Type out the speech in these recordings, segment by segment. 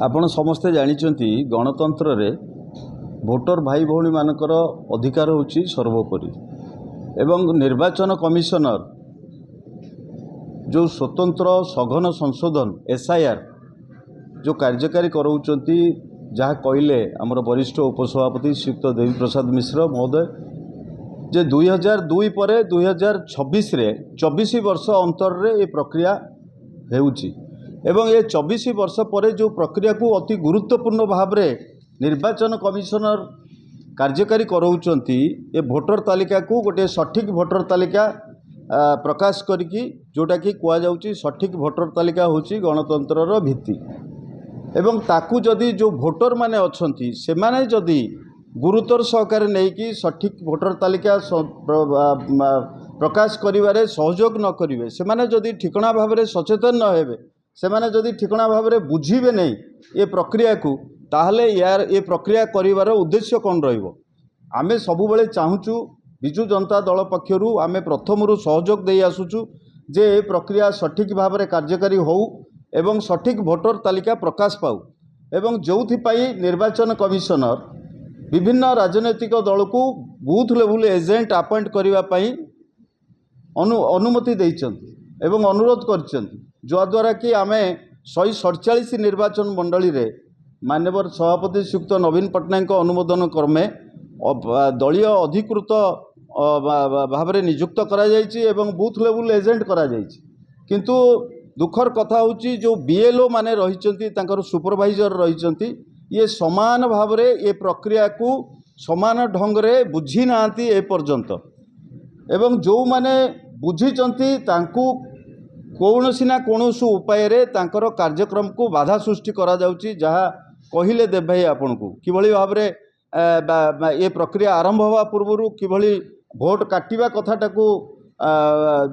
आपण समस्ते जानिचंती गणतंत्र रे भोटर भाई भौणी मानकर अधिकार होची सर्वोपरि एवं निर्वाचन कमिशनर जो स्वतंत्र सघन संशोधन एसआईआर जो कार्यकारी कराउचंती जहाँ कहले आमर वरिष्ठ उपसभापति श्रीयुक्त देवी प्रसाद मिश्र महोदय जे 2002 पर 2026 रे 24 वर्ष अंतर रे ये प्रक्रिया हेउची एवं ये 24 वर्ष पर जो प्रक्रिया को अति गुरुत्वपूर्ण भाव में निर्वाचन कमिशनर कार्यकारी कराउचंती ये भोटर तालिका को गोटे सठिक भोटर तालिका प्रकाश करिकी जोटा कि कुआ जाउची सठिक भोटर तालिका होची गणतंत्रर भित्ति एवं ताकू जदि जो भोटर माने अछंती से माने जदि गुरुतर सहकार नहीं कि सठिक भोटर तालिका प्रकाश करिवारे सहयोग न करिवे से माने जदि ठिकणा भाव में सचेतन न हेबे से माने जदि ठिकणा भाव में बुझीबे नहीं ये प्रक्रिया को ताहले यार ये प्रक्रिया करिवार उद्देश्य कौन रहिबो। आमे सबु बेले चाहूचु बिजु जनता दल पक्षरु आमे प्रथमरु सहयोग देई आसुचु जे ये प्रक्रिया सठिक भाव में कार्यकारी हो एवं सठिक भोटर तालिका प्रकाश पाऊ एवं जोथि पाई निर्वाचन कमिशनर विभिन्न राजनैतिक दल को बूथ लेवल एजेंट अपॉइंट करने अनुमति देइचंती एवं अनुरोध करचंती जद्वारा कि आमे 147 निर्वाचन मंडली रे माननीय सभापति श्रीयुक्त नवीन पट्टनायक अनुमोदन क्रमे दलीय अधिकृत भाव में नियुक्त करा जायछि एवं बूथ लेवल एजेंट करा जायछि किंतु दुखर कथा होची जो बीएलओ माने रहिचंती तांकर सुपरवाइजर रहिचंती ये समान भाव में ये प्रक्रिया को समान ढंग रे बुझी नांती ए पर्यंत एवं जो माने बुझीचंती तांकू कौनसी ना कौनसी उपाय रे तांकर कार्यक्रम को बाधा सृष्टि करा जाउची जहाँ कहले देव भाई आपन को किभली भाव रे ये प्रक्रिया आरंभ हवा पूर्व किभली भोट काटिबा कथाटा को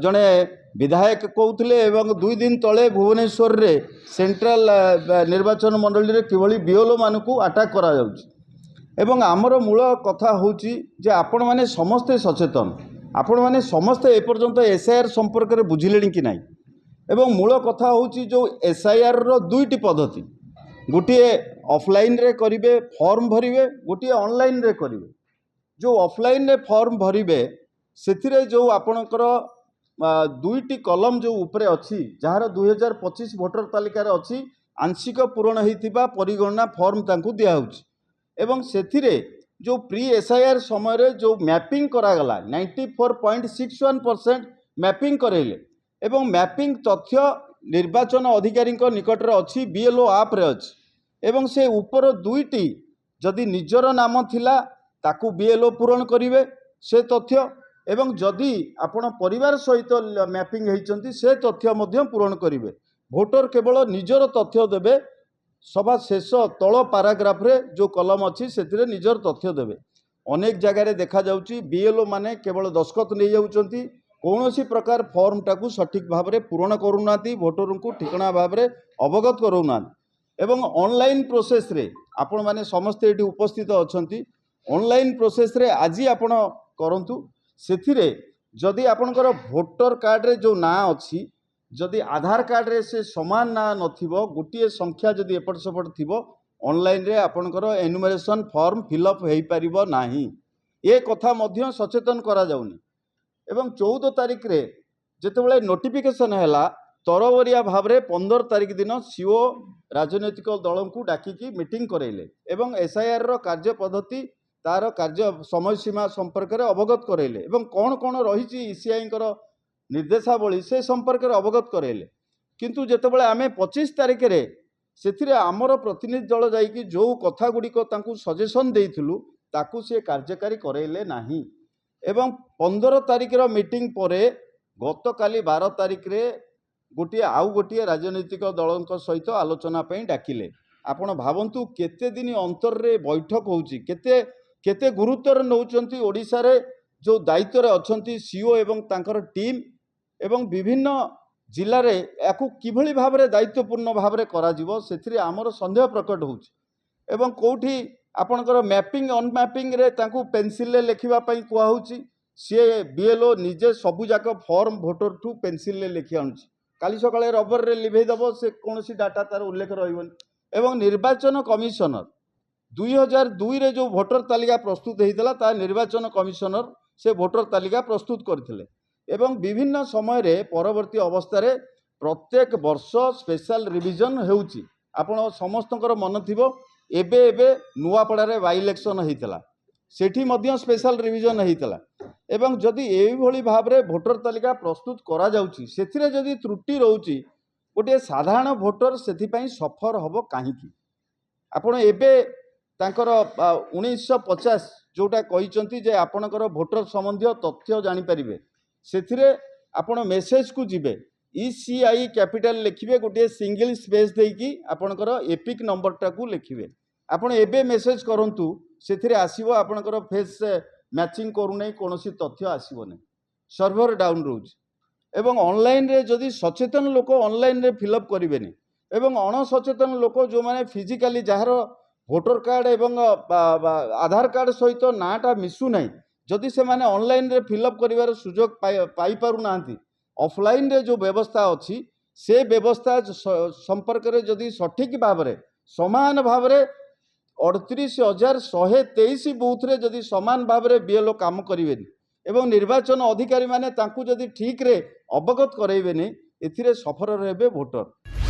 जड़े विधायक कहते एवं 2 दिन तले भुवनेश्वर रे सेंट्रल निर्वाचन मंडली रे किभली बीएलओ मानकू अटैक करा जाउची एवं आमर मूल कथा होची जे आपण माने समस्ते सचेतन आपण माने समस्ते एपर्यंत एसआईआर संपर्क में बुझिले कि नहीं एवं मूल कथा होची जो एसआईआर रो दुईटी पद्धति गोटे ऑफलाइन रे करिवे फॉर्म भरिवे गोटे ऑनलाइन रे करिवे जो ऑफलाइन रे फॉर्म भरिवे सेथिरे जो आपणकर दुईटी कलम जो उपरे अच्छी जार 2025 भोटर तालिकार अच्छी आंशिक पूरण होइतिबा परिगणना फॉर्म तांकू दिया होची एवं सेथिरे जो प्री एसआईआर समय रे जो मैपिंग करागला 94.61% मैपिंग करेले एवं मैपिंग तथ्य निर्वाचन अधिकारी निकट रे अच्छी बीएलओ आप रे अच्छी एवं से ऊपर दुईटी जदि निजर नाम थिला ताकू बीएलओ पूरण करिवे से तथ्य एवं जदि आपण परिवार सहित मैपिंग होइचंती से तथ्य मध्य पूरण करिवे भोटर केवल निजर तथ्य देबे सभा शेष तल पाराग्राफ रे जो कलम अच्छी से निजर तथ्य देवे अनेक जगह देखा जाउची बीएलओ माने केवल दस्खत नहीं जाउचंती कौनसी प्रकार फॉर्म टाकू सठिक भाव में पूरण करूना भोटर को ठिकणा भाव में अवगत करूना एवं ऑनलाइन प्रोसेस रे आपण माने समस्ते एटी उपस्थित अछंती ऑनलाइन प्रोसेस रे आज आपण करंतु सेथिरे जदि आपणकर भोटर कार्ड रे जो ना अच्छी जदि आधार कार्ड रे से समान ना नथिबो गोटे संख्या जदि एपट सेपट थिबो ऑनलाइन रे आपणकर एनुमरेशन फॉर्म फिलअप हेई परिबो नाही ए कथा मध्य सचेतन करा जाउनी एवं 14 तारिख रे जेतेबेले नोटिफिकेशन हैला तरबरिया भाव में 15 तारिख दिन सीओ राजनैतिक दल को डाकिकी मीटिंग करेले एवं एसआईआर रो कार्य पद्धति तार कार्य समय सीमा संपर्क में अवगत करेले एवं कौन कौन रही ईसीआई निर्देशावली से संपर्क में अवगत करेले किंतु जेतेबेले आमे 25 तारिख रे सेथिरे आमर प्रतिनिधि दल जाइकी जो कथा गुड़िक तांकू सजेशन देइथिलु ताकू से कार्यकारी करेले नाही एवं 15 तारिख मीटिंग पर गत काली 12 तारिख रे गोटे राजनैतिक दल सहित आलोचना डाकिले आपण भावंतु केते दिन अंतर रे बैठक होउची केते गुरुत्वर नौचंती ओडिशा रे जो दायित्व रे अछंती सीओ एवं तांकर टीम एवं विभिन्न जिले रे याकू किभली भाव में दायित्वपूर्ण भाव में करा जिवो सेथिरे आमर संदेह प्रकट होउची एवं कोठी आपणकर मैपिंग अनमैपिंग रे तांकू पेंसिल ले लिखिबा पई कुआ होउची सी बीएलओ निजे सबुजाक फॉर्म भोटर ठू पेंसिल ले लिखि आनुची काली सकाळे रबर रे लिभेई दबो से कोनोसी डाटा तार उल्लेख रहिबनी एवं निर्वाचन कमिशनर 2002 रे जो भोटर तालिका प्रस्तुत होता ता निर्वाचन कमिशनर से भोटर तालिका प्रस्तुत करथिले एवं विभिन्न समय रे परवर्ती अवस्था रे प्रत्येक वर्ष स्पेशल रिविजन हेउची। आपण समस्तकर मन थिबो एबे एबे नुआपड़ारे बाई इलेक्शन होता सेठी मध्य स्पेशल रिविजन होता एवं जदि एई भली भाबरे भोटर तालिका प्रस्तुत करा जाउची सेथिरे जदि त्रुटि रहउची गोटे साधारण भोटर सेथिपई सफर हबो काहीकी। आपण एबे तांकर 1950 जोटा कहिचंती जे आपणकर भोटर संबंधी तथ्य जानि परिबे सेथिरे आपण मेसेज को जिबे ECI कैपिटल लिखिबे गोटे सिंगल स्पेस देकी आपणकर एपिक नंबर टाकू लिखिबे। आपण एबे मेसेज करंतु सेथिरे आसीबो आपणकर फेस मैचिंग करू नै कोनोसी तथ्य आसीबो नै सर्वर डाउन रोज एवं ऑनलाइन रे जदि सचेतन लोक ऑनलाइन रे फिलअप करिवेनी एवं अणसचेतन लोक जो माने फिजिकली जहार भोटर कार्ड एवं आधार कार्ड सहित नाटा मिसु नै जदि से माने ऑनलाइन रे फिलअप करिवार सुजोग पाई पारु नांती ऑफलाइन रे जो व्यवस्था अच्छी से व्यवस्था संपर्क रे जदि सठिक भाव रे समान भाव रे 38,123 बूथ रे जदि समान भाव रे बीएलओ काम करिवेनी एवं निर्वाचन अधिकारी माने तांकु जदि ठीक रे अवगत करैबेनी एथिरे सफर रहबे भोटर।